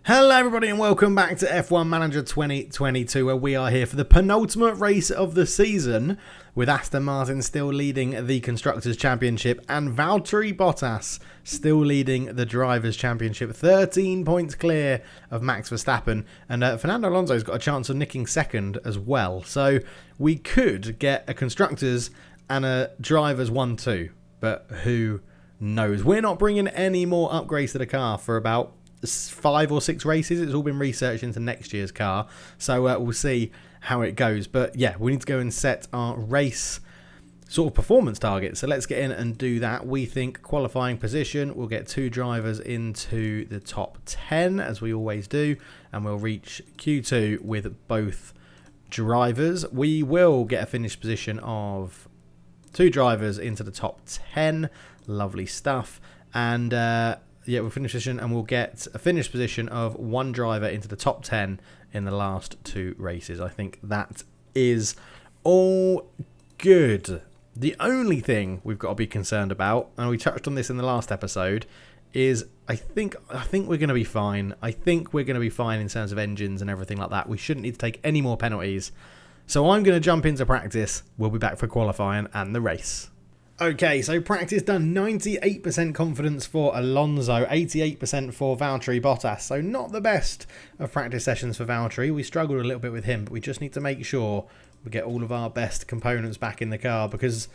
Hello everybody and welcome back to F1 Manager 2022, where we are here for the penultimate race of the season, with Aston Martin still leading the Constructors' Championship and Valtteri Bottas still leading the Drivers' Championship, 13 points clear of Max Verstappen, and Fernando Alonso's got a chance of nicking second as well. So we could get a Constructors' and a Drivers' 1-2, but who knows? We're not bringing any more upgrades to the car for about 5 or 6 races. It's all been researched into next year's car, so we'll see how it goes. But yeah, we need to go and set our race sort of performance targets, so let's get in and do that. We think qualifying position, we'll get 2 drivers into the top 10 as we always do, and we'll reach Q2 with both drivers. We will get a finished position of 2 drivers into the top 10. Lovely stuff. And yeah, we'll finish position, and we'll get a finished position of 1 driver into the top 10 in the last 2 races. I think that is all good. The only thing we've got to be concerned about, and we touched on this in the last episode, is I think we're going to be fine. I think we're going to be fine in terms of engines and everything like that. We shouldn't need to take any more penalties. So I'm going to jump into practice. We'll be back for qualifying and the race. Okay, so practice done. 98% confidence for Alonso, 88% for Valtteri Bottas. So not the best of practice sessions for Valtteri. We struggled a little bit with him, but we just need to make sure we get all of our best components back in the car, because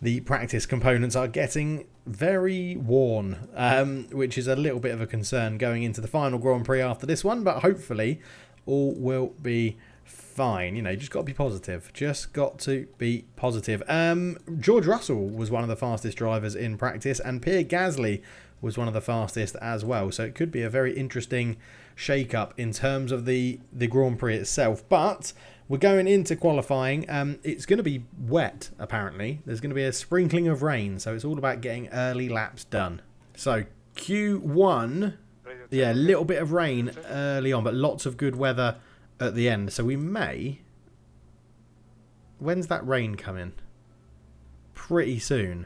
the practice components are getting very worn, which is a little bit of a concern going into the final Grand Prix after this one, but hopefully all will be fine. You know, just got to be positive. Just got to be positive. George Russell was one of the fastest drivers in practice, and Pierre Gasly was one of the fastest as well. So it could be a very interesting shake-up in terms of the Grand Prix itself. But we're going into qualifying. It's going to be wet, apparently. There's going to be a sprinkling of rain, so it's all about getting early laps done. So Q1, yeah, a little bit of rain early on, but lots of good weather at the end. So we may... When's that rain coming? Pretty soon.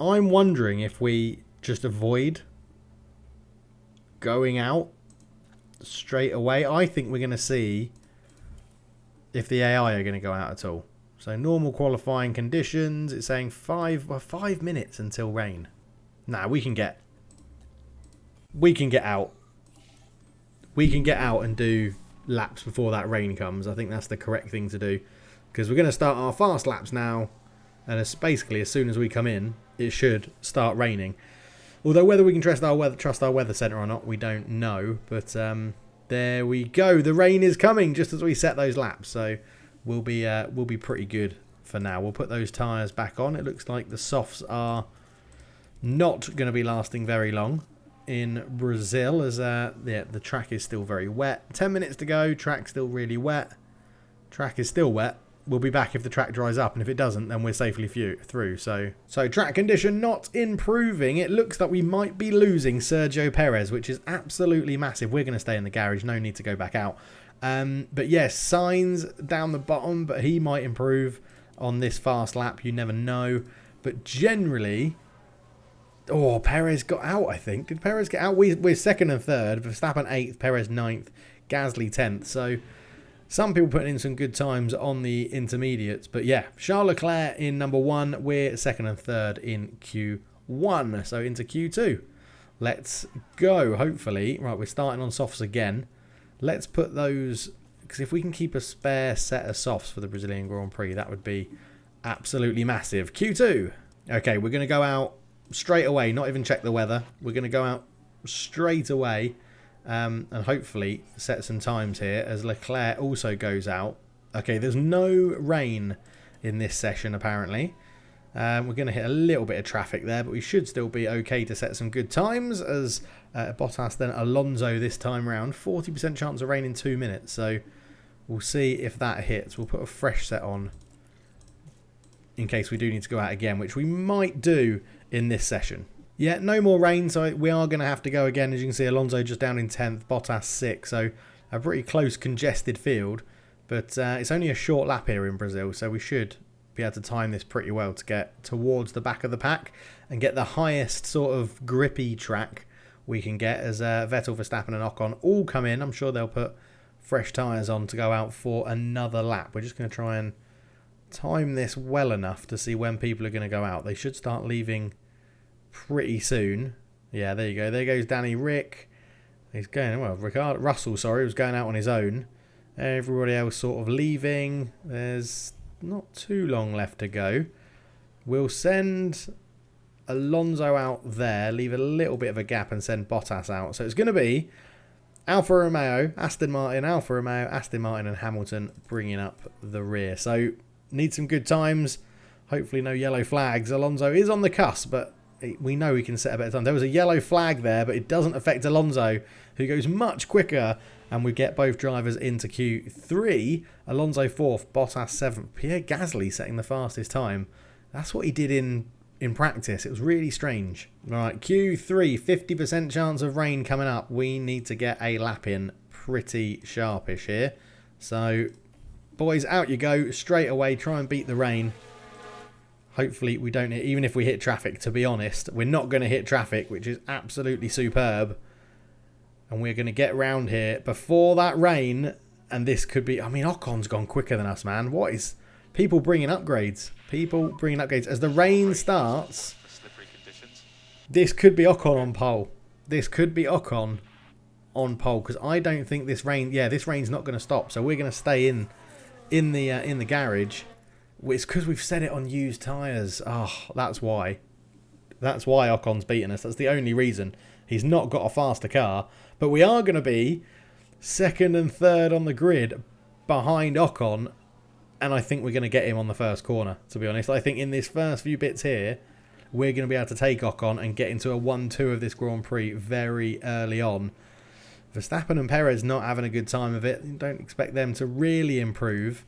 I'm wondering if we just avoid going out straight away. I think we're going to see if the AI are going to go out at all. So normal qualifying conditions. It's saying 5 minutes until rain. Nah, we can get out. We can get out and do laps before that rain comes. I think that's the correct thing to do, because we're going to start our fast laps now, and it's basically as soon as we come in it should start raining. Although whether we can trust our weather center or not, we don't know. But there we go. The rain is coming just as we set those laps, so we'll be pretty good for now. We'll put those tires back on. It looks like the softs are not going to be lasting very long in Brazil, as yeah, the track is still very wet. 10 minutes to go. Track's still really wet. Track is still wet. We'll be back if the track dries up, and if it doesn't, then we're safely through. So track condition not improving. It looks like we might be losing Sergio Perez, which is absolutely massive. We're going to stay in the garage. No need to go back out. But yes, Sainz down the bottom, but he might improve on this fast lap. You never know. But generally... Oh, Perez got out, I think. Did Perez get out? We're second and third. Verstappen 8th, Perez 9th, Gasly 10th. So some people putting in some good times on the intermediates. But yeah, Charles Leclerc in number 1. We're second and third in Q1. So into Q2. Let's go, hopefully. Right, we're starting on softs again. Let's put those... Because if we can keep a spare set of softs for the Brazilian Grand Prix, that would be absolutely massive. Q2. Okay, we're going to go out straight away, not even check the weather. We're going to go out straight away and hopefully set some times here as Leclerc also goes out. Okay, there's no rain in this session apparently. We're going to hit a little bit of traffic there, but we should still be okay to set some good times as Bottas then Alonso this time round. 40% chance of rain in 2 minutes, so we'll see if that hits. We'll put a fresh set on in case we do need to go out again, which we might do in this session. Yeah, no more rain, so we are going to have to go again. As you can see, Alonso just down in 10th, Bottas 6th, so a pretty close, congested field. But it's only a short lap here in Brazil, so we should be able to time this pretty well to get towards the back of the pack and get the highest sort of grippy track we can get as Vettel, Verstappen and Ocon all come in. I'm sure they'll put fresh tyres on to go out for another lap. We're just going to try and time this well enough to see when people are going to go out. They should start leaving pretty soon. Yeah, there you go. There goes Danny Rick. He's going, well, Russell, was going out on his own. Everybody else sort of leaving. There's not too long left to go. We'll send Alonso out there, leave a little bit of a gap and send Bottas out. So it's going to be Alfa Romeo, Aston Martin, Alfa Romeo, Aston Martin and Hamilton bringing up the rear. So need some good times. Hopefully no yellow flags. Alonso is on the cusp, but we know he can set a better time. There was a yellow flag there, but it doesn't affect Alonso, who goes much quicker. And we get both drivers into Q3. Alonso 4th, Bottas 7th. Pierre Gasly setting the fastest time. That's what he did in practice. It was really strange. All right, Q3, 50% chance of rain coming up. We need to get a lap in pretty sharpish here. So, boys, out you go. Straight away, try and beat the rain. Hopefully we don't hit, even if we hit traffic, to be honest. We're not going to hit traffic, which is absolutely superb. And we're going to get round here before that rain. And this could be, I mean, Ocon's gone quicker than us, man. What is... People bringing upgrades. People bringing upgrades. As the rain starts, this could be Ocon on pole. This could be Ocon on pole. Because I don't think this rain... Yeah, this rain's not going to stop. So we're going to stay in the garage. It's because we've set it on used tyres. Oh, that's why. That's why Ocon's beaten us. That's the only reason. He's not got a faster car. But we are going to be second and third on the grid behind Ocon. And I think we're going to get him on the first corner, to be honest. I think in this first few bits here, we're going to be able to take Ocon and get into a 1-2 of this Grand Prix very early on. Verstappen and Perez not having a good time of it. Don't expect them to really improve.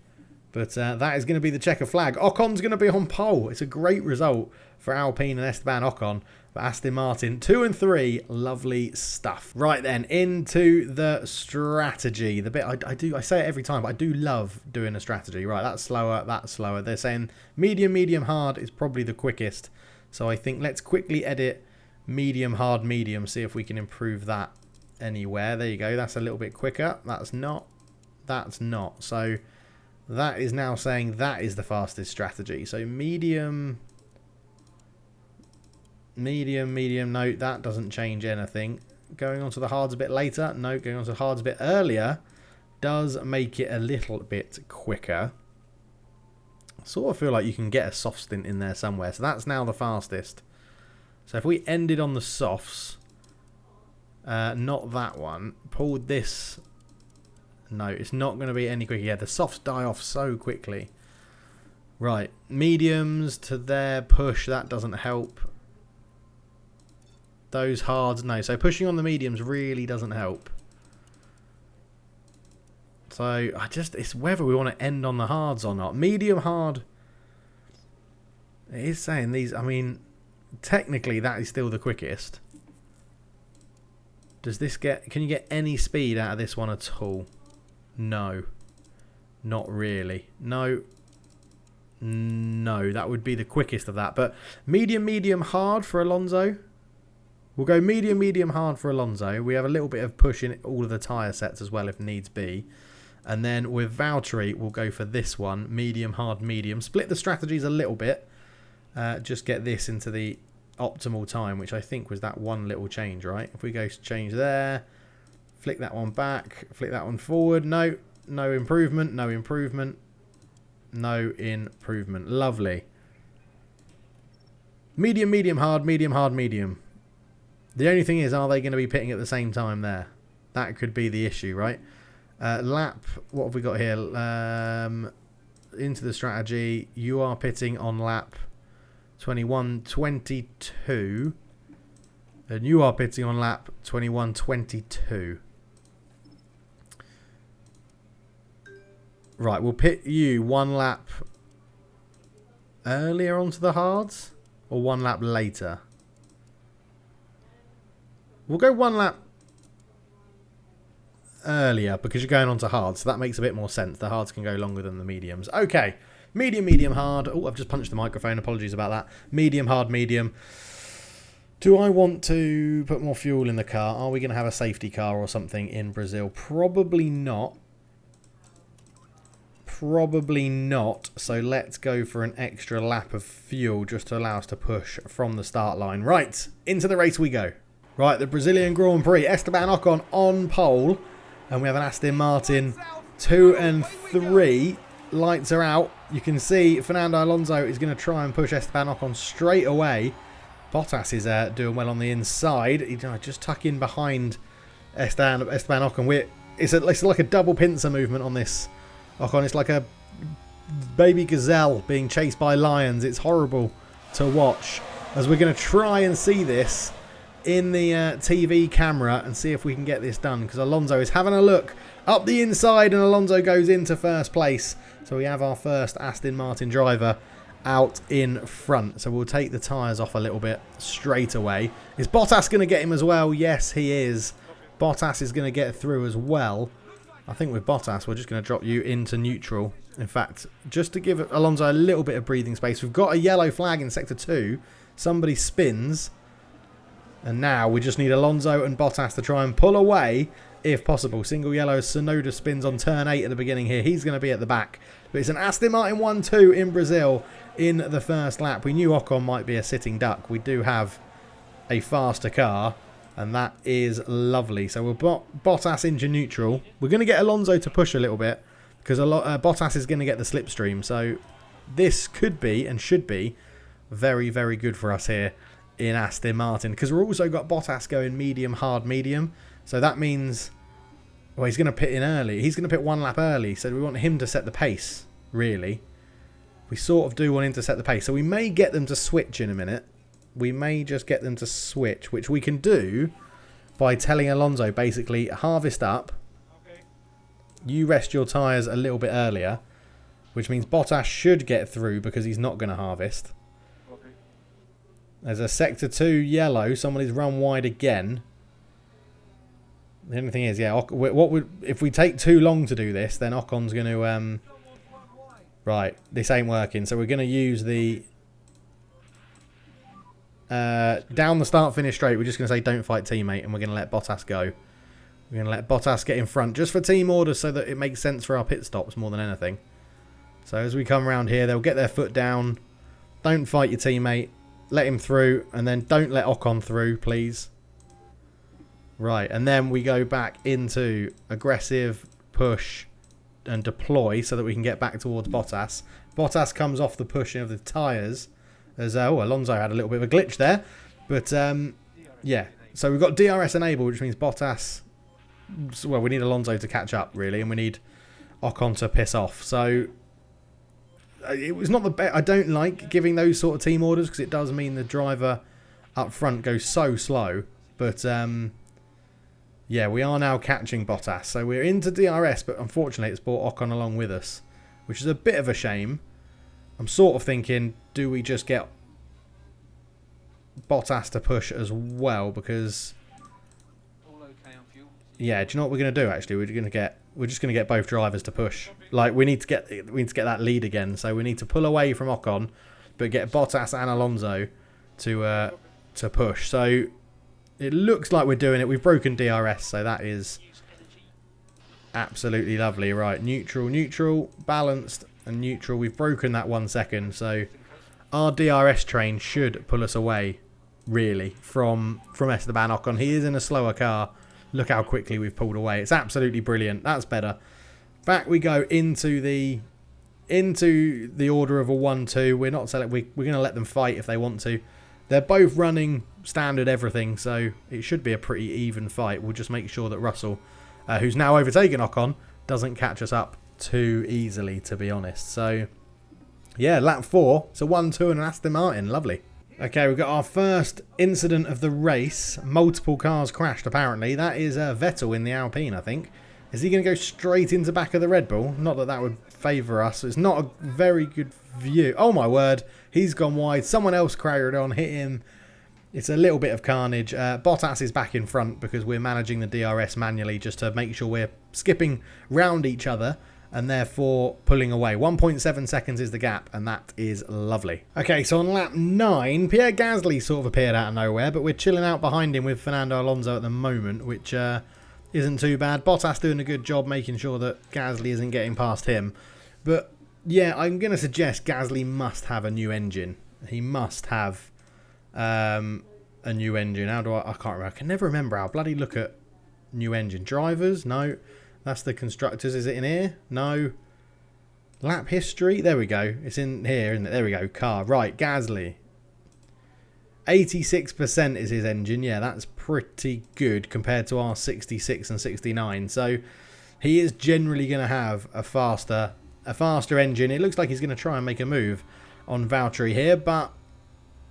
But that is going to be the checker flag. Ocon's going to be on pole. It's a great result for Alpine and Esteban Ocon. But Aston Martin, 2 and 3, lovely stuff. Right then, into the strategy. The bit I say it every time, but I do love doing a strategy. Right, that's slower, that's slower. They're saying medium, medium, hard is probably the quickest. So I think let's quickly edit medium, hard, medium. See if we can improve that anywhere. There you go. That's a little bit quicker. That's not. That's not. So that is now saying that is the fastest strategy. So medium... Medium, no, that doesn't change anything. Going on to the hards a bit later, no, going on to the hards a bit earlier does make it a little bit quicker. I sort of feel like you can get a soft stint in there somewhere. So that's now the fastest. So if we ended on the softs, not that one, pulled this, no, it's not going to be any quicker. Yeah, the softs die off so quickly. Right, mediums to their push, that doesn't help. Those hards, no. So pushing on the mediums really doesn't help. So it's whether we want to end on the hards or not. Medium, hard. It is saying these, I mean, technically that is still the quickest. Does this can you get any speed out of this one at all? No. Not really. No. No, that would be the quickest of that. But medium, hard for Alonso. We'll go medium, hard for Alonso. We have a little bit of push in all of the tyre sets as well if needs be. And then with Valtteri, we'll go for this one. Medium, hard, medium. Split the strategies a little bit. Just get this into the optimal time, which I think was that one little change, right? If we go to change there, flick that one back, flick that one forward. No improvement, no improvement. No improvement. Lovely. Medium, hard, medium. The only thing is, are they going to be pitting at the same time there? That could be the issue, right? Lap, what have we got here? Into the strategy. You are pitting on lap 21.22. And you are pitting on lap 21.22. Right, we'll pit you one lap earlier onto the hards or one lap later. We'll go one lap earlier because you're going on to hard, so that makes a bit more sense. The hards can go longer than the mediums. Okay, medium, hard. Oh, I've just punched the microphone. Apologies about that. Medium, hard, medium. Do I want to put more fuel in the car? Are we going to have a safety car or something in Brazil? Probably not. Probably not. So let's go for an extra lap of fuel just to allow us to push from the start line. Right, into the race we go. Right, the Brazilian Grand Prix. Esteban Ocon on pole. And we have an Aston Martin 2 and 3. Lights are out. You can see Fernando Alonso is going to try and push Esteban Ocon straight away. Bottas is doing well on the inside. He's just tuck in behind Esteban Ocon. It's like a double pincer movement on this Ocon. It's like a baby gazelle being chased by lions. It's horrible to watch. As we're going to try and see this in the TV camera and see if we can get this done. Because Alonso is having a look up the inside and Alonso goes into first place. So we have our first Aston Martin driver out in front. So we'll take the tyres off a little bit straight away. Is Bottas going to get him as well? Yes, he is. Bottas is going to get through as well. I think with Bottas, we're just going to drop you into neutral. In fact, just to give Alonso a little bit of breathing space. We've got a yellow flag in Sector 2. Somebody spins. And now we just need Alonso and Bottas to try and pull away if possible. Single yellow, Tsunoda spins on turn 8 at the beginning here. He's going to be at the back. But it's an Aston Martin 1-2 in Brazil in the first lap. We knew Ocon might be a sitting duck. We do have a faster car, and that is lovely. So we'll Bottas into neutral. We're going to get Alonso to push a little bit because Bottas is going to get the slipstream. So this could be and should be very, very good for us here in Aston Martin, because we've also got Bottas going medium, hard, medium. So that means, well, he's going to pit in early. He's going to pit 1 lap early. So we want him to set the pace, really. We sort of do want him to set the pace. So we may get them to switch in a minute. We may just get them to switch, which we can do by telling Alonso, basically, harvest up. You rest your tyres a little bit earlier, which means Bottas should get through because he's not going to harvest. There's a Sector 2 yellow. Somebody's run wide again. The only thing is, yeah, if we take too long to do this, then Ocon's going to... right, this ain't working. So we're going to use the... down the start-finish straight, we're just going to say don't fight teammate, and we're going to let Bottas go. We're going to let Bottas get in front, just for team orders, so that it makes sense for our pit stops more than anything. So as we come around here, they'll get their foot down. Don't fight your teammate. Let him through, and then don't let Ocon through, please. Right, and then we go back into aggressive push and deploy so that we can get back towards Bottas. Bottas comes off the pushing of the tyres. As Alonso had a little bit of a glitch there. But, yeah. So we've got DRS enabled, which means Bottas... well, we need Alonso to catch up, really, and we need Ocon to piss off. So... it was not the best. I don't like giving those sort of team orders because it does mean the driver up front goes so slow. But, yeah, we are now catching Bottas. So we're into DRS, but unfortunately it's brought Ocon along with us, which is a bit of a shame. I'm sort of thinking, do we just get Bottas to push as well? Because, yeah, do you know what we're going to do, actually? We're just going to get both drivers to push. Like, we need to get that lead again. So we need to pull away from Ocon, but get Bottas and Alonso to push. So it looks like we're doing it. We've broken DRS, so that is absolutely lovely. Right, neutral, balanced, and neutral. We've broken that 1 second, so our DRS train should pull us away, really, from Esteban Ocon. He is in a slower car. Look how quickly we've pulled away. It's absolutely brilliant. That's better. Back we go into the order of a 1-2. We're not selling. We're going to let them fight if they want to. They're both running standard everything, so it should be a pretty even fight. We'll just make sure that Russell, who's now overtaken Ocon, doesn't catch us up too easily, to be honest. So, yeah, lap 4. It's a 1-2 and an Aston Martin. Lovely. Okay, we've got our first incident of the race. Multiple cars crashed, apparently. That is Vettel in the Alpine, I think. Is he going to go straight into back of the Red Bull? Not that that would favour us. It's not a very good view. Oh, my word. He's gone wide. Someone else carried on, hit him. It's a little bit of carnage. Bottas is back in front because we're managing the DRS manually just to make sure we're skipping round each other. and therefore pulling away. 1.7 seconds is the gap, and that is lovely. Okay, so on lap 9, Pierre Gasly sort of appeared out of nowhere, but we're chilling out behind him with Fernando Alonso at the moment, which isn't too bad. Bottas doing a good job making sure that Gasly isn't getting past him. But yeah, I'm going to suggest Gasly must have a new engine. He must have a new engine. How do I can't remember. I can never remember how. Bloody look at new engine. Drivers? No. That's the constructors. Is it in here? No. Lap history? There we go. It's in here, isn't it? There we go. Car. Right, Gasly. 86% is his engine. Yeah, that's pretty good compared to our 66 and 69. So he is generally going to have a faster engine. It looks like he's going to try and make a move on Valtteri here, but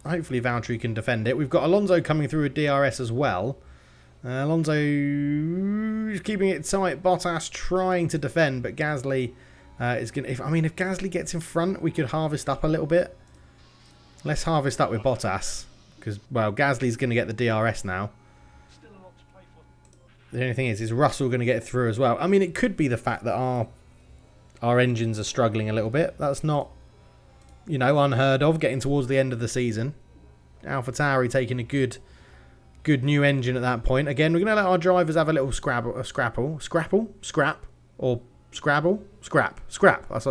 hopefully Valtteri can defend it. We've got Alonso coming through with DRS as well. Alonso is keeping it tight. Bottas trying to defend, but Gasly is going to... If Gasly gets in front, we could harvest up a little bit. Let's harvest up with Bottas, because, well, Gasly's going to get the DRS now. The only thing is Russell going to get through as well? I mean, it could be the fact that our engines are struggling a little bit. That's not, unheard of, getting towards the end of the season. AlphaTauri taking a good new engine at that point. Again, we're going to let our drivers have a little scrap. That's the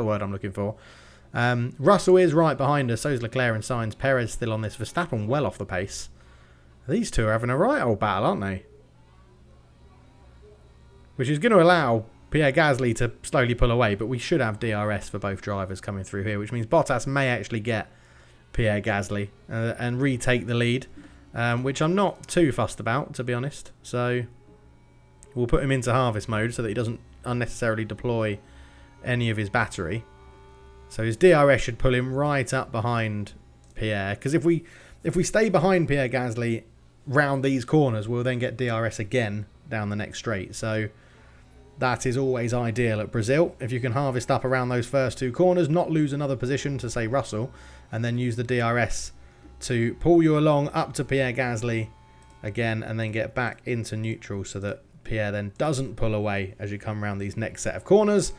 word I'm looking for. Russell is right behind us. So is Leclerc and Sainz. Perez still on this. Verstappen well off the pace. These two are having a right old battle, aren't they? Which is going to allow Pierre Gasly to slowly pull away, but we should have DRS for both drivers coming through here, which means Bottas may actually get Pierre Gasly and retake the lead. Which I'm not too fussed about, to be honest. So we'll put him into harvest mode so that he doesn't unnecessarily deploy any of his battery. So his DRS should pull him right up behind Pierre. Because if we stay behind Pierre Gasly round these corners, we'll then get DRS again down the next straight. So that is always ideal at Brazil. If you can harvest up around those first two corners, not lose another position to, say, Russell, and then use the DRS to pull you along up to Pierre Gasly again, and then get back into neutral so that Pierre then doesn't pull away as you come around these next set of corners.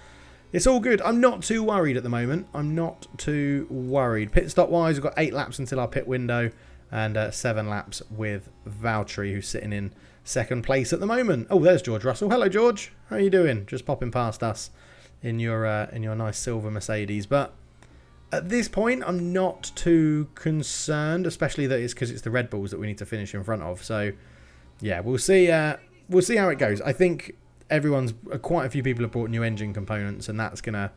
It's all good. I'm not too worried at the moment. I'm not too worried. Pit stop wise, we've got 8 laps until our pit window, and 7 laps with Valtteri, who's sitting in second place at the moment. Oh, there's George Russell. Hello, George. How are you doing? Just popping past us in your nice silver Mercedes. But at this point, I'm not too concerned, especially that it's because it's the Red Bulls that we need to finish in front of. So, yeah, we'll see. We'll see how it goes. I think quite a few people have bought new engine components, and that's gonna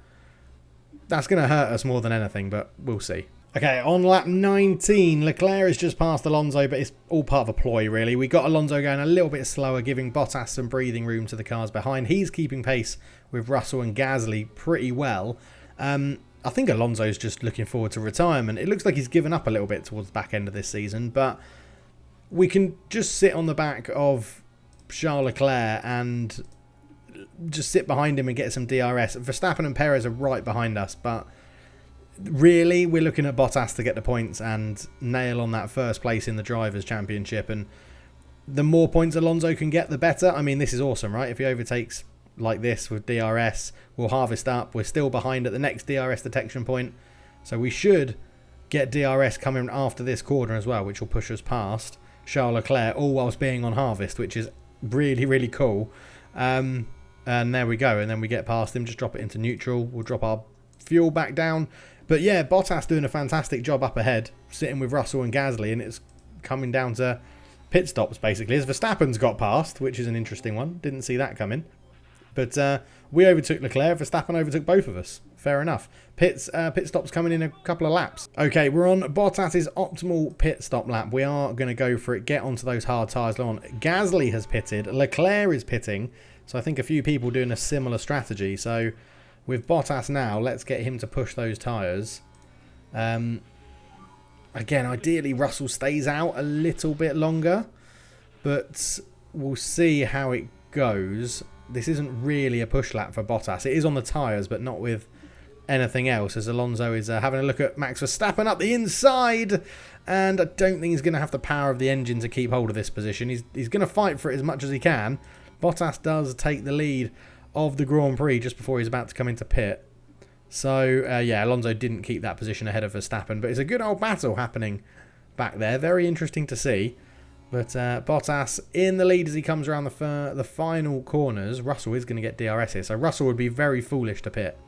hurt us more than anything. But we'll see. Okay, on lap 19, Leclerc has just passed Alonso, but it's all part of a ploy, really. We got Alonso going a little bit slower, giving Bottas some breathing room to the cars behind. He's keeping pace with Russell and Gasly pretty well. I think Alonso's just looking forward to retirement. It looks like he's given up a little bit towards the back end of this season, but we can just sit on the back of Charles Leclerc and just sit behind him and get some DRS. Verstappen and Perez are right behind us, but really we're looking at Bottas to get the points and nail on that first place in the Drivers' Championship, and the more points Alonso can get, the better. I mean, this is awesome, right? If he overtakes like this with DRS, we'll harvest up. We're still behind at the next DRS detection point, so we should get DRS coming after this corner as well, which will push us past Charles Leclerc, all whilst being on harvest, which is really, really cool. And there we go, and then we get past him, just drop it into neutral. We'll drop our fuel back down. But yeah, Bottas doing a fantastic job up ahead, sitting with Russell and Gasly, and it's coming down to pit stops, basically, as Verstappen's got past, which is an interesting one. Didn't see that coming. But we overtook Leclerc. Verstappen overtook both of us. Fair enough. Pit stops coming in a couple of laps. Okay, we're on Bottas's optimal pit stop lap. We are going to go for it. Get onto those hard tyres on. Gasly has pitted. Leclerc is pitting. So I think a few people doing a similar strategy. So with Bottas now, let's get him to push those tyres. Again, ideally Russell stays out a little bit longer. But we'll see how it goes. This isn't really a push lap for Bottas. It is on the tyres, but not with anything else, as Alonso is having a look at Max Verstappen up the inside. And I don't think he's going to have the power of the engine to keep hold of this position. He's going to fight for it as much as he can. Bottas does take the lead of the Grand Prix just before he's about to come into pit. So, yeah, Alonso didn't keep that position ahead of Verstappen. But it's a good old battle happening back there. Very interesting to see. But Bottas in the lead as he comes around the final corners. Russell is going to get DRS here. So Russell would be very foolish to pit.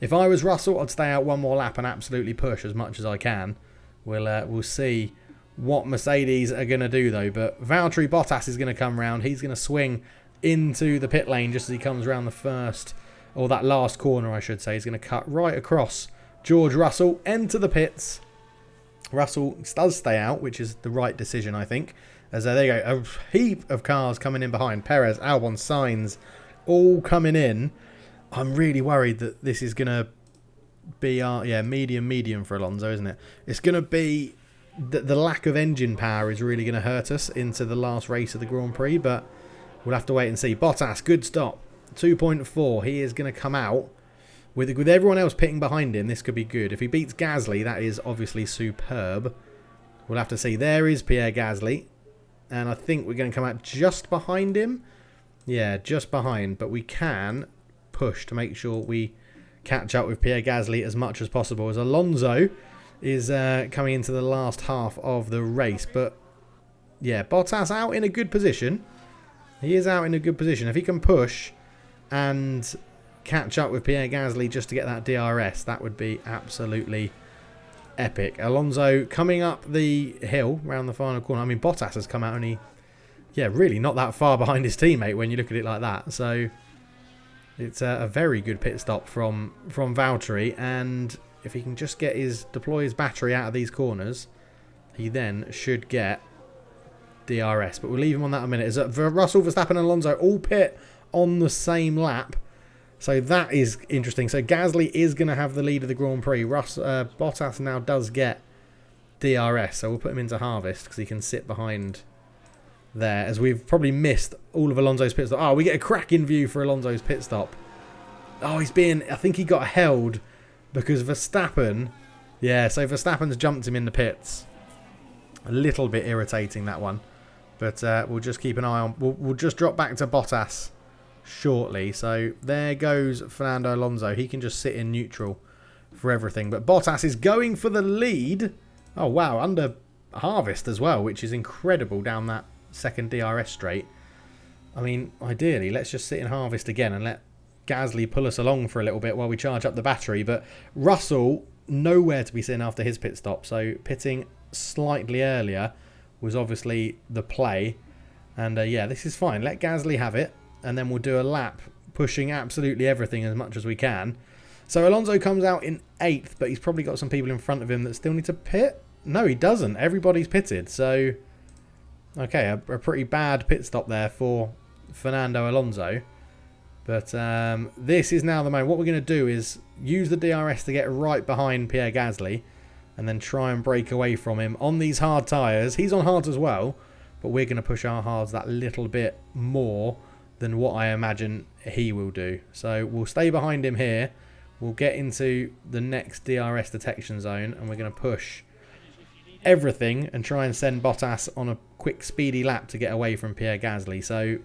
If I was Russell, I'd stay out one more lap and absolutely push as much as I can. We'll see what Mercedes are going to do, though. But Valtteri Bottas is going to come round. He's going to swing into the pit lane just as he comes around the first, or that last corner, I should say. He's going to cut right across George Russell, enter the pits. Russell does stay out, which is the right decision, I think. As there you go, a heap of cars coming in behind. Perez, Albon, Sainz, all coming in. I'm really worried that this is going to be medium for Alonso, isn't it? It's going to be the lack of engine power is really going to hurt us into the last race of the Grand Prix, but we'll have to wait and see. Bottas, good stop. 2.4. He is going to come out. With everyone else pitting behind him, this could be good. If he beats Gasly, that is obviously superb. We'll have to see. There is Pierre Gasly. And I think we're going to come out just behind him. Yeah, just behind. But we can push to make sure we catch up with Pierre Gasly as much as possible. As Alonso is coming into the last half of the race. But, yeah, Bottas out in a good position. He is out in a good position. If he can push and catch up with Pierre Gasly just to get that DRS, that would be absolutely epic. Alonso coming up the hill around the final corner. I mean, Bottas has come out only, really not that far behind his teammate when you look at it like that. So it's a very good pit stop from Valtteri, and if he can just deploy his battery out of these corners, he then should get DRS. But we'll leave him on that in a minute. Is that Russell, Verstappen and Alonso all pit on the same lap. So that is interesting. So Gasly is going to have the lead of the Grand Prix. Bottas now does get DRS. So we'll put him into harvest because he can sit behind there. As we've probably missed all of Alonso's pit stop. Oh, we get a cracking view for Alonso's pit stop. Oh, I think he got held because Verstappen. Yeah, so Verstappen's jumped him in the pits. A little bit irritating, that one. But we'll just keep an eye on. We'll just drop back to Bottas shortly. So there goes Fernando Alonso. He can just sit in neutral for everything. But Bottas is going for the lead. Oh, wow. Under harvest as well, which is incredible down that second DRS straight. I mean, ideally, let's just sit in harvest again and let Gasly pull us along for a little bit while we charge up the battery. But Russell, nowhere to be seen after his pit stop. So pitting slightly earlier was obviously the play. And yeah, this is fine. Let Gasly have it. And then we'll do a lap, pushing absolutely everything as much as we can. So Alonso comes out in 8th, but he's probably got some people in front of him that still need to pit. No, he doesn't. Everybody's pitted. So, okay, a pretty bad pit stop there for Fernando Alonso. But this is now the moment. What we're going to do is use the DRS to get right behind Pierre Gasly and then try and break away from him on these hard tyres. He's on hards as well, but we're going to push our hards that little bit more than what I imagine he will do. So we'll stay behind him here. We'll get into the next DRS detection zone and we're going to push everything and try and send Bottas on a quick speedy lap to get away from Pierre Gasly. So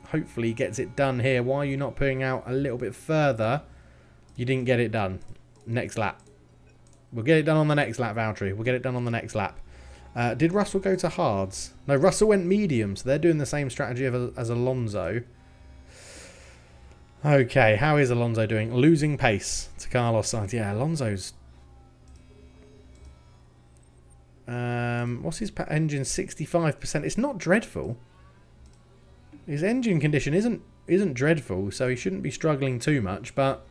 hopefully he gets it done here. Why are you not putting out a little bit further? You didn't get it done. Next lap. We'll get it done on the next lap, Valtteri. We'll get it done on the next lap. Did Russell go to hards? No, Russell went medium, so they're doing the same strategy as Alonso. Okay, how is Alonso doing? Losing pace to Carlos Sainz. Yeah, Alonso's... what's his engine? 65%. It's not dreadful. His engine condition isn't dreadful, so he shouldn't be struggling too much. But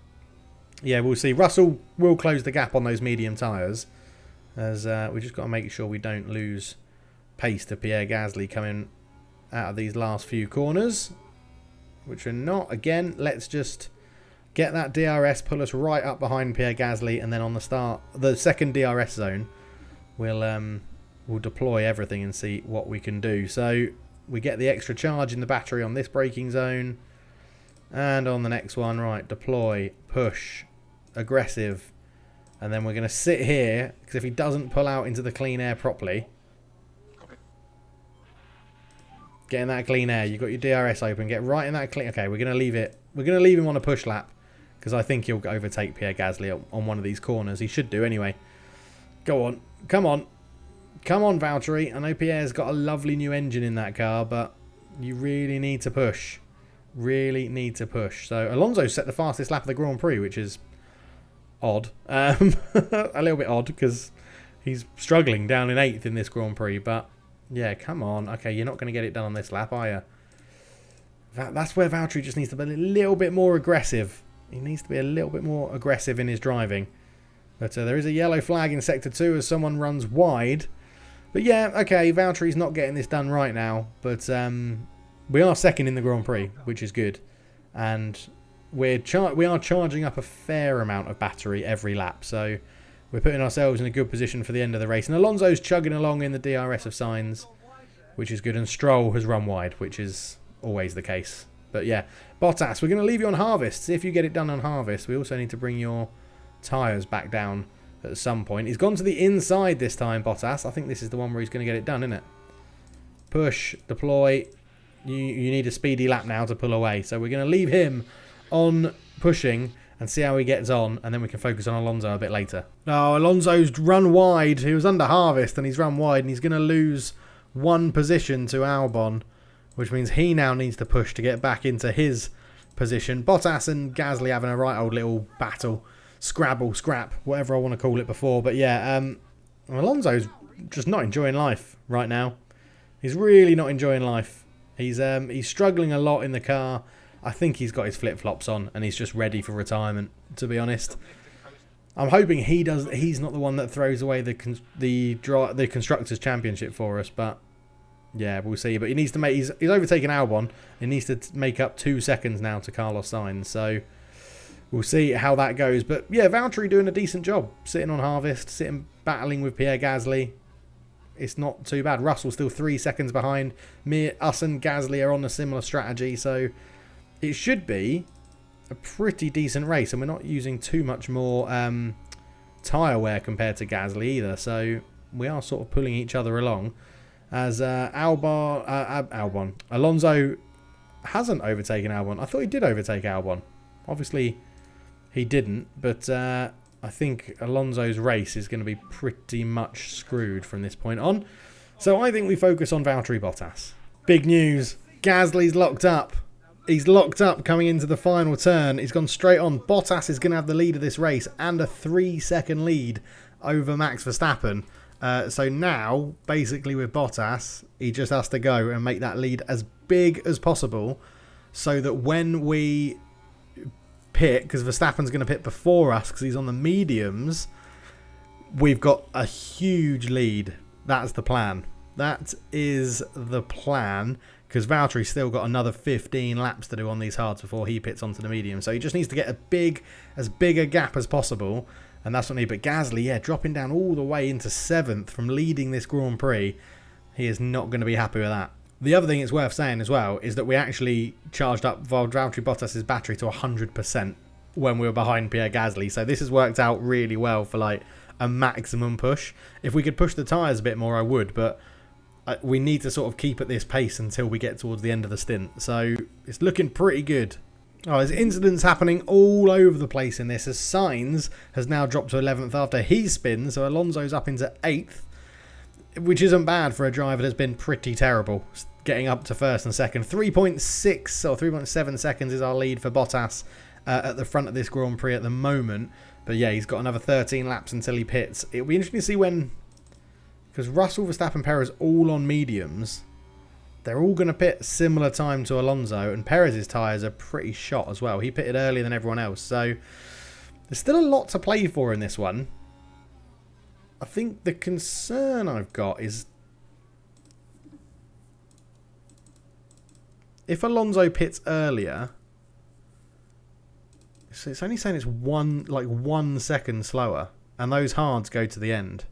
yeah, we'll see. Russell will close the gap on those medium tyres, as we just got to make sure we don't lose pace to Pierre Gasly coming out of these last few corners, which are not. Again, let's just get that DRS, pull us right up behind Pierre Gasly, and then on the second DRS zone, we'll deploy everything and see what we can do. So we get the extra charge in the battery on this braking zone, and on the next one, right, deploy, push, aggressive, and then we're going to sit here, because if he doesn't pull out into the clean air properly, Get in that clean air. You've got your DRS open. Get right in that clean... Okay, we're going to leave it. We're going to leave him on a push lap. Because I think he'll overtake Pierre Gasly on one of these corners. He should do anyway. Go on. Come on. Come on, Valtteri. I know Pierre's got a lovely new engine in that car, but you really need to push. Really need to push. So Alonso set the fastest lap of the Grand Prix, which is odd. A little bit odd because he's struggling down in 8th in this Grand Prix. But yeah, come on. Okay, you're not going to get it done on this lap, are you? That's where Valtteri just needs to be a little bit more aggressive. He needs to be a little bit more aggressive in his driving. But there is a yellow flag in Sector 2 as someone runs wide. But yeah, okay, Valtteri's not getting this done right now. But we are second in the Grand Prix, which is good. And we are charging up a fair amount of battery every lap. So we're putting ourselves in a good position for the end of the race. And Alonso's chugging along in the DRS of Sainz, which is good. And Stroll has run wide, which is always the case. But yeah, Bottas, we're going to leave you on harvest. See if you get it done on harvest. We also need to bring your tyres back down at some point. He's gone to the inside this time, Bottas. I think this is the one where he's going to get it done, isn't it? Push, deploy. You need a speedy lap now to pull away. So we're going to leave him on pushing and see how he gets on. And then we can focus on Alonso a bit later. No, Alonso's run wide. He was under harvest and he's run wide. And he's going to lose one position to Albon, which means he now needs to push to get back into his position. Bottas and Gasly having a right old little battle. Scrabble, scrap, whatever I want to call it before. But yeah, Alonso's just not enjoying life right now. He's really not enjoying life. He's struggling a lot in the car. I think he's got his flip-flops on and he's just ready for retirement, to be honest. I'm hoping he's not the one that throws away the Constructors' Championship for us, but yeah, we'll see. But he needs to make... He's overtaken Albon. He needs to make up 2 seconds now to Carlos Sainz. So we'll see how that goes. But yeah, Valtteri doing a decent job. Sitting on harvest. Battling with Pierre Gasly. It's not too bad. Russell's still 3 seconds behind. Us and Gasly are on a similar strategy. So it should be a pretty decent race. And we're not using too much more tyre wear compared to Gasly either. So we are sort of pulling each other along. As Alonso hasn't overtaken Albon. I thought he did overtake Albon. Obviously, he didn't. But I think Alonso's race is going to be pretty much screwed from this point on. So I think we focus on Valtteri Bottas. Big news. Gasly's locked up. He's locked up coming into the final turn. He's gone straight on. Bottas is going to have the lead of this race and a 3-second lead over Max Verstappen. So now, basically with Bottas, he just has to go and make that lead as big as possible so that when we pit, because Verstappen's going to pit before us because he's on the mediums, we've got a huge lead. That's the plan. That is the plan, because Valtteri's still got another 15 laps to do on these hards before he pits onto the medium. So he just needs to get as big a gap as possible. And that's what he... But Gasly, yeah, dropping down all the way into 7th from leading this Grand Prix. He is not going to be happy with that. The other thing it's worth saying as well is that we actually charged up Valtteri Bottas' battery to 100% when we were behind Pierre Gasly. So this has worked out really well for like a maximum push. If we could push the tyres a bit more, I would. But we need to sort of keep at this pace until we get towards the end of the stint. So it's looking pretty good. Oh, there's incidents happening all over the place in this, as Sainz has now dropped to 11th after he spins, so Alonso's up into 8th, which isn't bad for a driver that's been pretty terrible, getting up to 1st and 2nd. 3.6 or 3.7 seconds is our lead for Bottas at the front of this Grand Prix at the moment, but yeah, he's got another 13 laps until he pits. It'll be interesting to see when, because Russell, Verstappen, Perez all on mediums. They're all going to pit similar time to Alonso, and Perez's tyres are pretty shot as well. He pitted earlier than everyone else, so there's still a lot to play for in this one. I think the concern I've got is if Alonso pits earlier, so it's only saying it's 1 second slower, and those hards go to the end.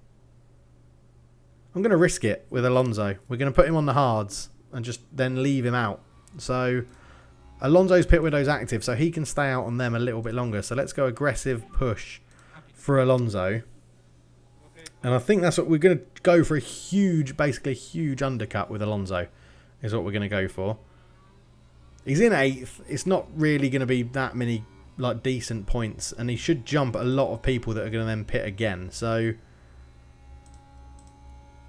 I'm going to risk it with Alonso. We're going to put him on the hards and just then leave him out. So Alonso's pit window's active, so he can stay out on them a little bit longer. So let's go aggressive push for Alonso. And I think that's what we're going to go for, basically a huge undercut with Alonso. is what we're going to go for. He's in 8th. It's not really going to be that many like decent points, and he should jump a lot of people that are going to then pit again. So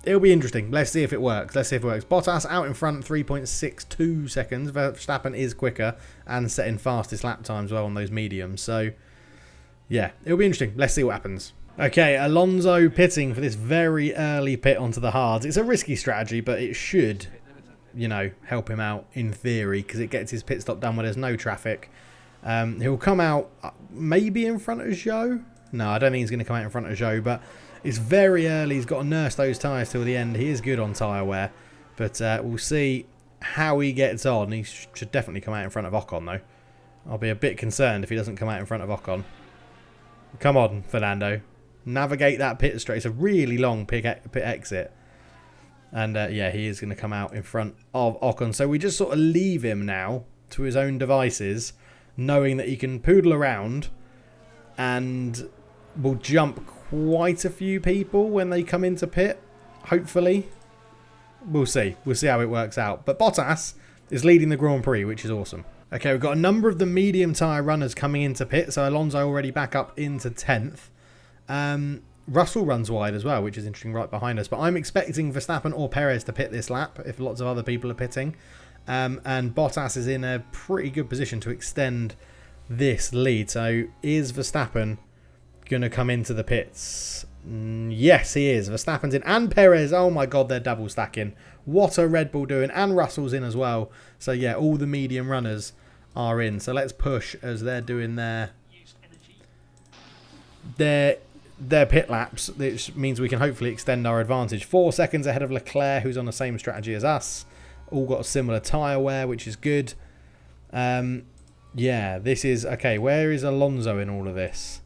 it'll be interesting. Let's see if it works. Bottas out in front, 3.62 seconds. Verstappen is quicker and setting fastest lap times well on those mediums. So yeah, it'll be interesting. Let's see what happens. Okay, Alonso pitting for this very early pit onto the hards. It's a risky strategy, but it should, you know, help him out in theory, because it gets his pit stop done where there's no traffic. He'll come out maybe in front of Zhou. No, I don't think he's going to come out in front of Zhou, but it's very early. He's got to nurse those tyres till the end. He is good on tyre wear, but we'll see how he gets on. He should definitely come out in front of Ocon, though. I'll be a bit concerned if he doesn't come out in front of Ocon. Come on, Fernando. Navigate that pit straight. It's a really long pit exit. And yeah, he is going to come out in front of Ocon. So we just sort of leave him now to his own devices, knowing that he can poodle around and will jump quite a few people when they come into pit, hopefully. We'll see. We'll see how it works out. But Bottas is leading the Grand Prix, which is awesome. Okay, we've got a number of the medium tyre runners coming into pit. So Alonso already back up into 10th. Russell runs wide as well, which is interesting, right behind us. But I'm expecting Verstappen or Perez to pit this lap if lots of other people are pitting. And Bottas is in a pretty good position to extend this lead. So is Verstappen going to come into the pits? Yes, he is. Verstappen's in. And Perez. Oh my God, they're double stacking. What are Red Bull doing? And Russell's in as well. So yeah, all the medium runners are in. So let's push as they're doing their pit laps, which means we can hopefully extend our advantage. 4 seconds ahead of Leclerc, who's on the same strategy as us. All got similar tyre wear, which is good. Yeah, this is... Okay, where is Alonso in all of this?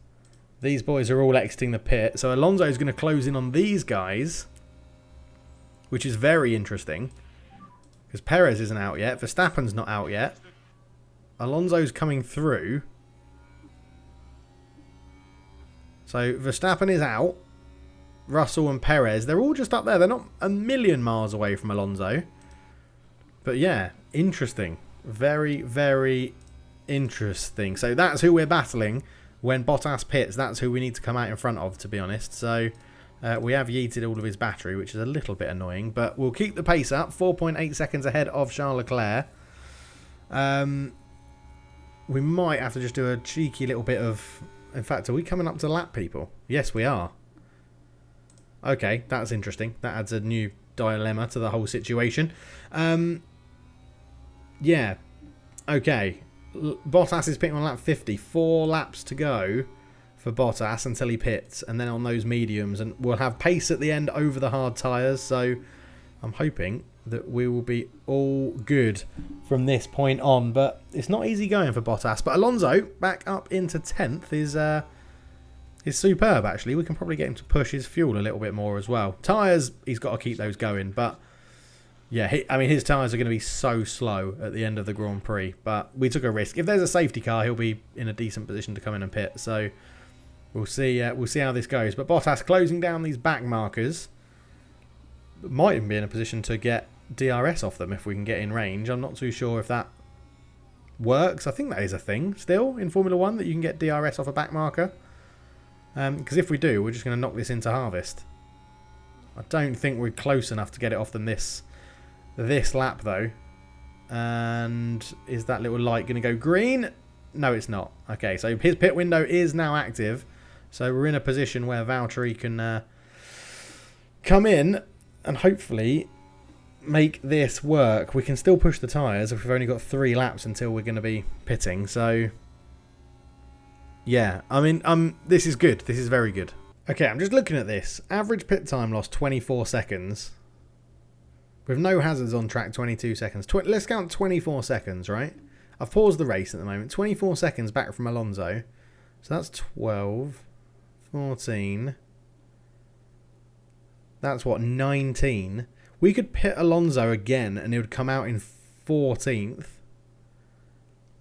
These boys are all exiting the pit. So Alonso is going to close in on these guys, which is very interesting, because Perez isn't out yet. Verstappen's not out yet. Alonso's coming through. So Verstappen is out. Russell and Perez, they're all just up there. They're not a million miles away from Alonso. But yeah, interesting. Very, very interesting. So that's who we're battling when Bottas pits. That's who we need to come out in front of, to be honest. So we have yeeted all of his battery, which is a little bit annoying. But we'll keep the pace up. 4.8 seconds ahead of Charles Leclerc. We might have to just do a cheeky little bit of... In fact, are we coming up to lap people? Yes, we are. Okay, that's interesting. That adds a new dilemma to the whole situation. Yeah. Okay. Bottas is pitting on lap 50. 4 laps to go for Bottas until he pits. And then on those mediums. And we'll have pace at the end over the hard tyres. So I'm hoping that we will be all good from this point on. But it's not easy going for Bottas. But Alonso, back up into 10th, is superb, actually. We can probably get him to push his fuel a little bit more as well. Tyres, he's got to keep those going. But, yeah, I mean, his tyres are going to be so slow at the end of the Grand Prix. But we took a risk. If there's a safety car, he'll be in a decent position to come in and pit. So we'll see how this goes. But Bottas closing down these back markers. Might even be in a position to get DRS off them if we can get in range. I'm not too sure if that works. I think that is a thing still in Formula 1, that you can get DRS off a back marker. Because if we do, we're just going to knock this into harvest. I don't think we're close enough to get it off them this lap, though. And is that little light going to go green? No, it's not. Okay, so his pit window is now active. So we're in a position where Valtteri can come in and hopefully make this work. We can still push the tyres if we've only got 3 laps until we're going to be pitting. So yeah, I mean, this is good. This is very good. Okay, I'm just looking at this. Average pit time lost 24 seconds. With no hazards on track, 22 seconds. Let's count 24 seconds, right? I've paused the race at the moment. 24 seconds back from Alonso. So that's 12, 14. That's what, 19. We could pit Alonso again and it would come out in 14th.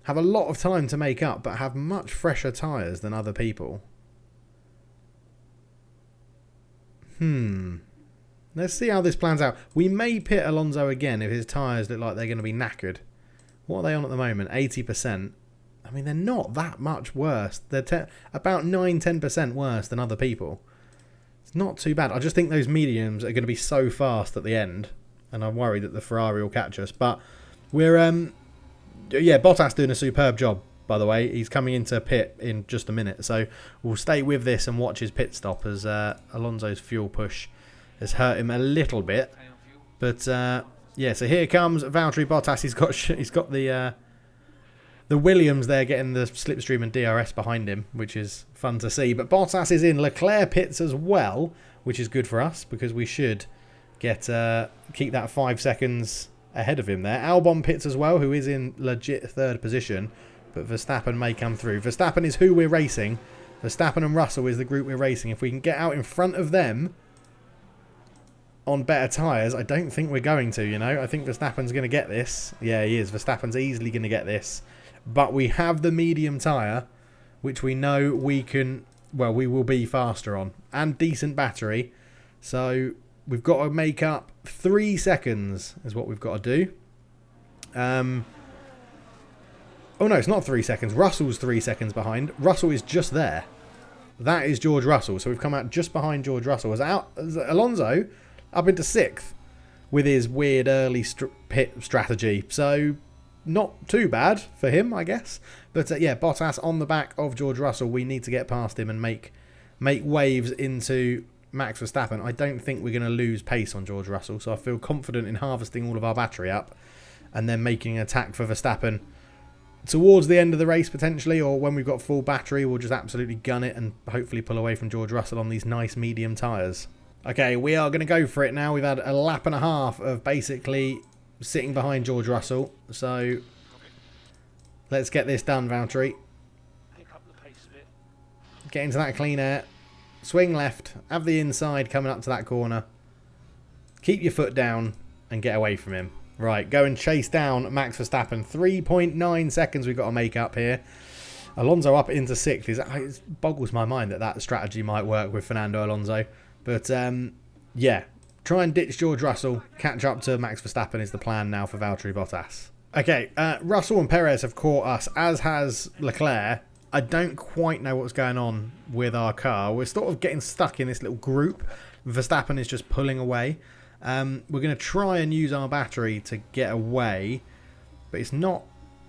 Have a lot of time to make up, but have much fresher tyres than other people. Let's see how this plans out. We may pit Alonso again if his tyres look like they're going to be knackered. What are they on at the moment? 80%. I mean, they're not that much worse. They're about 9-10% worse than other people. It's not too bad. I just think those mediums are going to be so fast at the end. And I'm worried that the Ferrari will catch us. But we're... yeah, Bottas doing a superb job, by the way. He's coming into pit in just a minute. So we'll stay with this and watch his pit stop as Alonso's fuel push has hurt him a little bit. But, yeah, so here comes Valtteri Bottas. He's got the Williams there getting the slipstream and DRS behind him, which is fun to see. But Bottas is in. Leclerc pits as well, which is good for us because we should get keep that 5 seconds ahead of him there. Albon pits as well, who is in legit third position. But Verstappen may come through. Verstappen is who we're racing. Verstappen and Russell is the group we're racing. If we can get out in front of them on better tyres, I don't think we're going to, you know. I think Verstappen's going to get this. Yeah, he is. Verstappen's easily going to get this. But we have the medium tyre, which we know we can, well, we will be faster on. And decent battery. So we've got to make up 3 seconds is what we've got to do. Oh, no, it's not 3 seconds. Russell's 3 seconds behind. Russell is just there. That is George Russell. So we've come out just behind George Russell. As Alonso up into 6th with his weird early pit strategy. So not too bad for him, I guess. But yeah, Bottas on the back of George Russell. We need to get past him and make waves into Max Verstappen. I don't think we're going to lose pace on George Russell. So I feel confident in harvesting all of our battery up and then making an attack for Verstappen towards the end of the race potentially, or when we've got full battery we'll just absolutely gun it and hopefully pull away from George Russell on these nice medium tyres. Okay, we are going to go for it now. We've had a lap and a half of basically sitting behind George Russell. So let's get this done, Valtteri. Pick up the pace a bit. Get into that clean air. Swing left. Have the inside coming up to that corner. Keep your foot down and get away from him. Right, go and chase down Max Verstappen. 3.9 seconds we've got to make up here. Alonso up into 6th. It boggles my mind that strategy might work with Fernando Alonso. But, yeah, try and ditch George Russell. Catch up to Max Verstappen is the plan now for Valtteri Bottas. Okay, Russell and Perez have caught us, as has Leclerc. I don't quite know what's going on with our car. We're sort of getting stuck in this little group. Verstappen is just pulling away. We're going to try and use our battery to get away, but it's not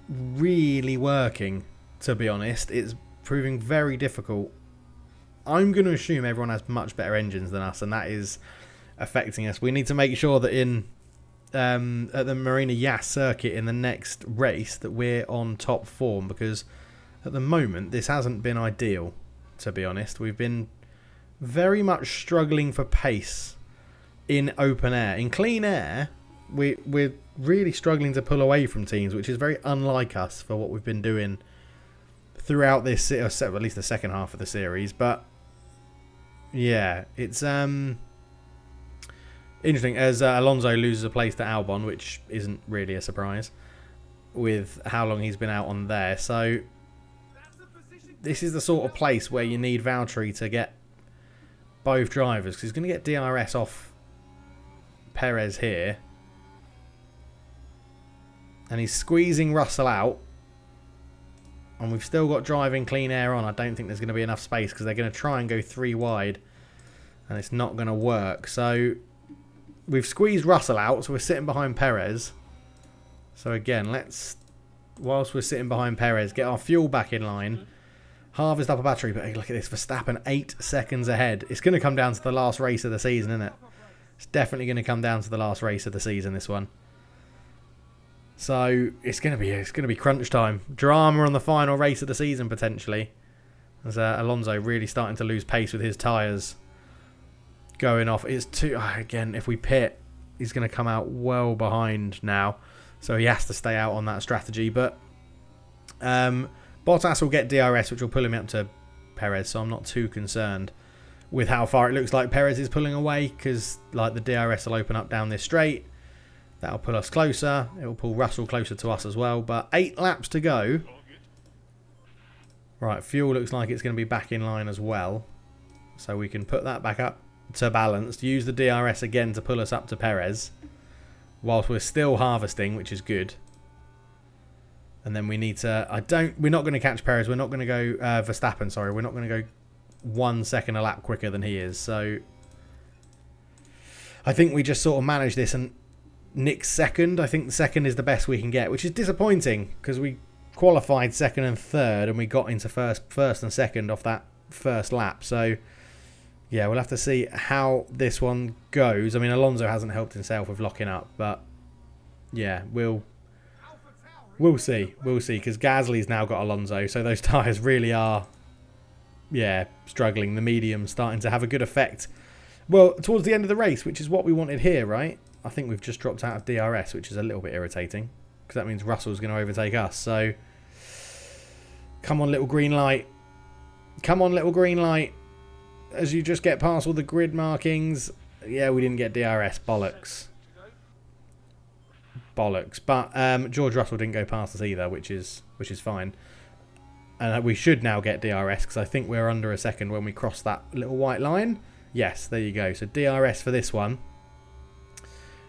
really working, to be honest. It's proving very difficult. I'm going to assume everyone has much better engines than us, and that is affecting us. We need to make sure that at the Marina Yas circuit in the next race that we're on top form, because at the moment this hasn't been ideal, to be honest. We've been very much struggling for pace in open air. In clean air, we're really struggling to pull away from teams, which is very unlike us for what we've been doing throughout this, or at least the second half of the series. But yeah, it's interesting as Alonso loses a place to Albon, which isn't really a surprise with how long he's been out on there. So this is the sort of place where you need Valtteri to get both drivers, because he's going to get DRS off Perez here, and he's squeezing Russell out, and we've still got driving clean air on. I don't think there's going to be enough space because they're going to try and go 3 wide, and it's not going to work. So we've squeezed Russell out, so we're sitting behind Perez. So again, let's, whilst we're sitting behind Perez, get our fuel back in line, harvest up a battery. But look at this, Verstappen 8 seconds ahead. It's going to come down to the last race of the season, isn't it? It's definitely going to come down to the last race of the season, this one. So it's going to be crunch time. Drama on the final race of the season potentially, as Alonso really starting to lose pace with his tyres going off. It's too, again, if we pit, he's going to come out well behind now, so he has to stay out on that strategy. But Bottas will get DRS, which will pull him up to Perez, so I'm not too concerned with how far it looks like Perez is pulling away, because like the DRS will open up down this straight. That'll pull us closer. It will pull Russell closer to us as well. But 8 laps to go. Right, fuel looks like it's going to be back in line as well. So we can put that back up to balance. Use the DRS again to pull us up to Perez. Whilst we're still harvesting, which is good. And then we need to... We're not going to catch Perez. We're not going to go... Verstappen, sorry. We're not going to go 1 second a lap quicker than he is. So I think we just sort of manage this and nick second. I think the second is the best we can get, which is disappointing because we qualified second and third and we got into first and second off that first lap. So yeah, we'll have to see how this one goes. I mean, Alonso hasn't helped himself with locking up, but yeah, we'll see. We'll see, because Gasly's now got Alonso, so those tyres really are, yeah, struggling. The medium's starting to have a good effect. Well, towards the end of the race, which is what we wanted here, right? I think we've just dropped out of DRS, which is a little bit irritating, because that means Russell's going to overtake us. So, come on, little green light. Come on, little green light. As you just get past all the grid markings. Yeah, we didn't get DRS. Bollocks. Bollocks. But George Russell didn't go past us either, which is fine. And we should now get DRS, because I think we're under a second when we cross that little white line. Yes, there you go. So DRS for this one.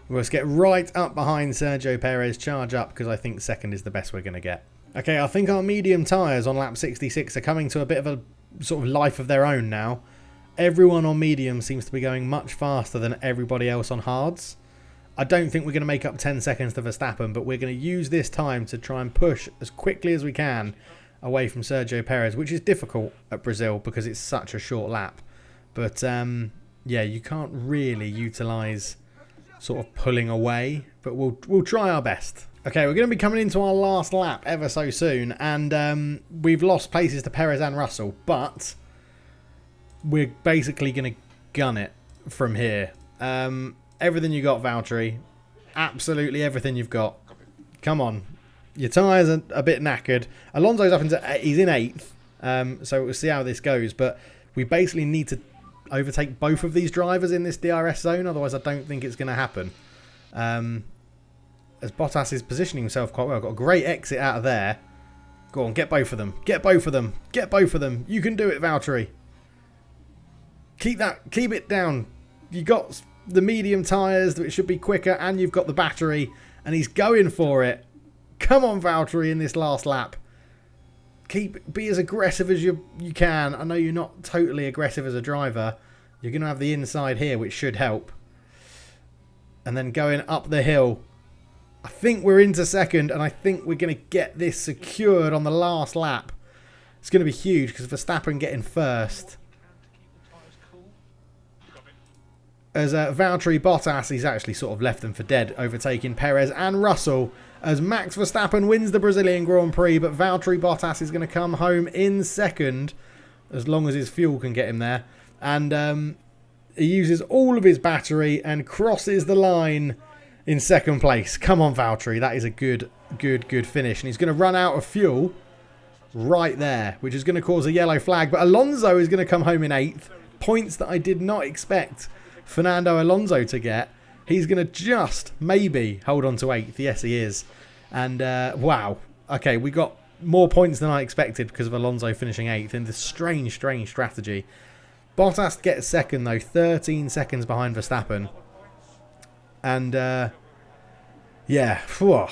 We'll just get right up behind Sergio Perez, charge up, because I think second is the best we're going to get. Okay, I think our medium tyres on lap 66 are coming to a bit of a sort of life of their own now. Everyone on medium seems to be going much faster than everybody else on hards. I don't think we're going to make up 10 seconds to Verstappen, but we're going to use this time to try and push as quickly as we can away from Sergio Perez, which is difficult at Brazil because it's such a short lap. But yeah, you can't really utilise sort of pulling away, but we'll try our best. Okay, we're going to be coming into our last lap ever so soon, and we've lost places to Perez and Russell, but we're basically going to gun it from here. Everything you got, Valtteri. Absolutely everything you've got. Come on. Your tyres are a bit knackered. Alonso's up into... He's in 8th, so we'll see how this goes, but we basically need to overtake both of these drivers in this DRS zone, otherwise I don't think it's going to happen. As Bottas is positioning himself quite well. Got a great exit out of there. Go on, get both of them. Get both of them. Get both of them. You can do it, Valtteri. Keep it down. You got the medium tyres, that it should be quicker, and you've got the battery, and he's going for it. Come on, Valtteri, in this last lap. Be as aggressive as you can. I know you're not totally aggressive as a driver. You're going to have the inside here, which should help. And then going up the hill. I think we're into second, and I think we're going to get this secured on the last lap. It's going to be huge, because Verstappen getting first. As Valtteri Bottas, he's actually sort of left them for dead, overtaking Perez and Russell. As Max Verstappen wins the Brazilian Grand Prix, but Valtteri Bottas is going to come home in second, as long as his fuel can get him there. And he uses all of his battery and crosses the line in second place. Come on, Valtteri. That is a good finish. And he's going to run out of fuel right there, which is going to cause a yellow flag. But Alonso is going to come home in 8th. Points that I did not expect Fernando Alonso to get. He's going to just maybe hold on to 8th. Yes, he is. And wow. Okay, we got more points than I expected because of Alonso finishing 8th in this strange strategy. Bottas gets second, though. 13 seconds behind Verstappen. And yeah, whew,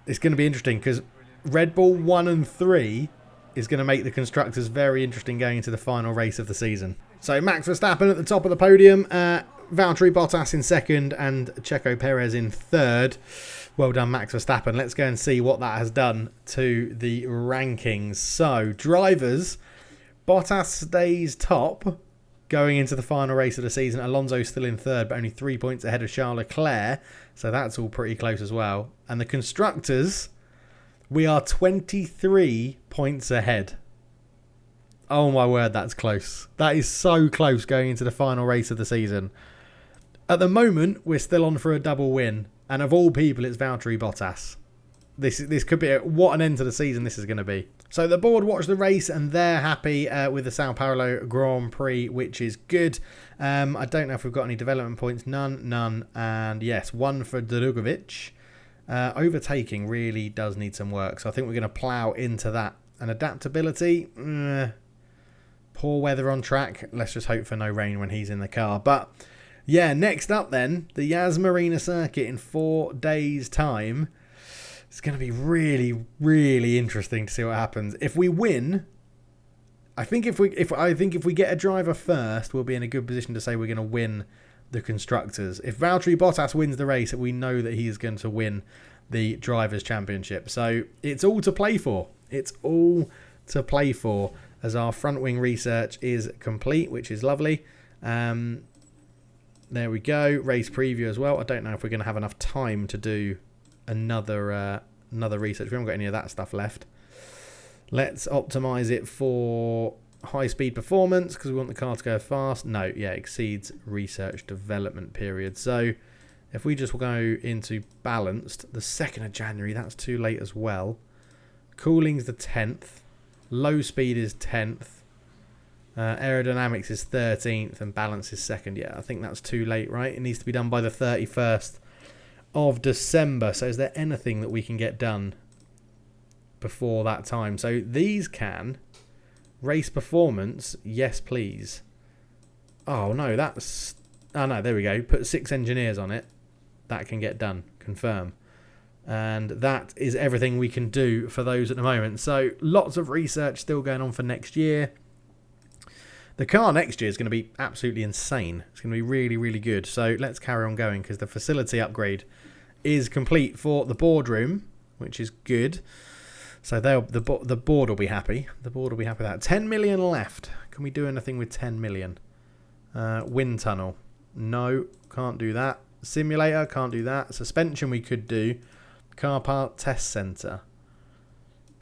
it's going to be interesting because Red Bull 1 and 3 is going to make the constructors very interesting going into the final race of the season. So Max Verstappen at the top of the podium. Valtteri Bottas in second and Checo Perez in third. Well done, Max Verstappen. Let's go and see what that has done to the rankings. So, drivers, Bottas stays top going into the final race of the season. Alonso's still in third, but only 3 points ahead of Charles Leclerc. So that's all pretty close as well. And the constructors, we are 23 points ahead. Oh my word, that's close. That is so close going into the final race of the season. At the moment, we're still on for a double win. And of all people, it's Valtteri Bottas. This could be what an end to the season this is going to be. So the board watched the race and they're happy with the Sao Paulo Grand Prix, which is good. I don't know if we've got any development points. None. And yes, 1 for Drugovic. Overtaking really does need some work. So I think we're going to plough into that. And adaptability, Poor weather on track. Let's just hope for no rain when he's in the car. But yeah, next up then, the Yas Marina circuit in 4 days' time. It's going to be really, really interesting to see what happens. If we win, I think if we get a driver first, we'll be in a good position to say we're going to win the constructors. If Valtteri Bottas wins the race, we know that he is going to win the drivers' championship. So it's all to play for. It's all to play for, as our front wing research is complete, which is lovely. There we go. Race preview as well. I don't know if we're going to have enough time to do another research. We haven't got any of that stuff left. Let's optimize it for high speed performance because we want the car to go fast. No, yeah, exceeds research development period. So if we just go into balanced, the 2nd of January, that's too late as well. Cooling's the 10th. Low speed is 10th. Aerodynamics is 13th and balance is 2nd. Yeah, I think that's too late, right? It needs to be done by the 31st of December. So is there anything that we can get done before that time? So these can. Race performance, yes please. Oh no, that's... Oh no, there we go. Put 6 engineers on it. That can get done. Confirm. And that is everything we can do for those at the moment. So lots of research still going on for next year. The car next year is going to be absolutely insane. It's going to be really, really good. So let's carry on going because the facility upgrade is complete for the boardroom, which is good. So the board will be happy. The board will be happy with that. 10 million left. Can we do anything with 10 million? Wind tunnel. No, can't do that. Simulator, can't do that. Suspension we could do. Car part test centre.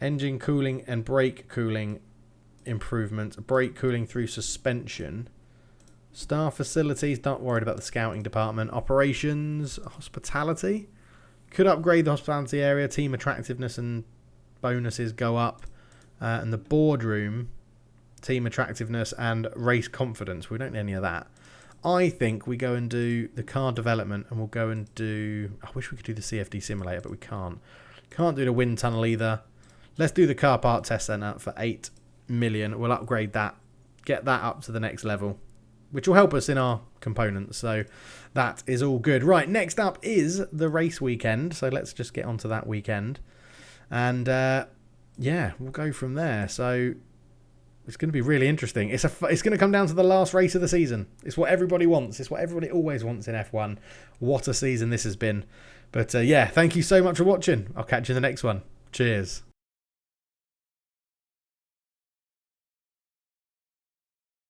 Engine cooling and brake cooling improvements. Brake cooling through suspension. Staff facilities, not worried about the scouting department. Operations, hospitality. Could upgrade the hospitality area. Team attractiveness and bonuses go up. And the boardroom, team attractiveness and race confidence. We don't need any of that. I think we go and do the car development and we'll go and do... I wish we could do the CFD simulator, but we can't. Can't do the wind tunnel either. Let's do the car part test centre for 8 million. We'll upgrade that. Get that up to the next level, which will help us in our components. So that is all good. Right, next up is the race weekend. So let's just get onto that weekend. And yeah, we'll go from there. So it's going to be really interesting. It's going to come down to the last race of the season. It's what everybody wants. It's what everybody always wants in F1. What a season this has been. But yeah, thank you so much for watching. I'll catch you in the next one. Cheers.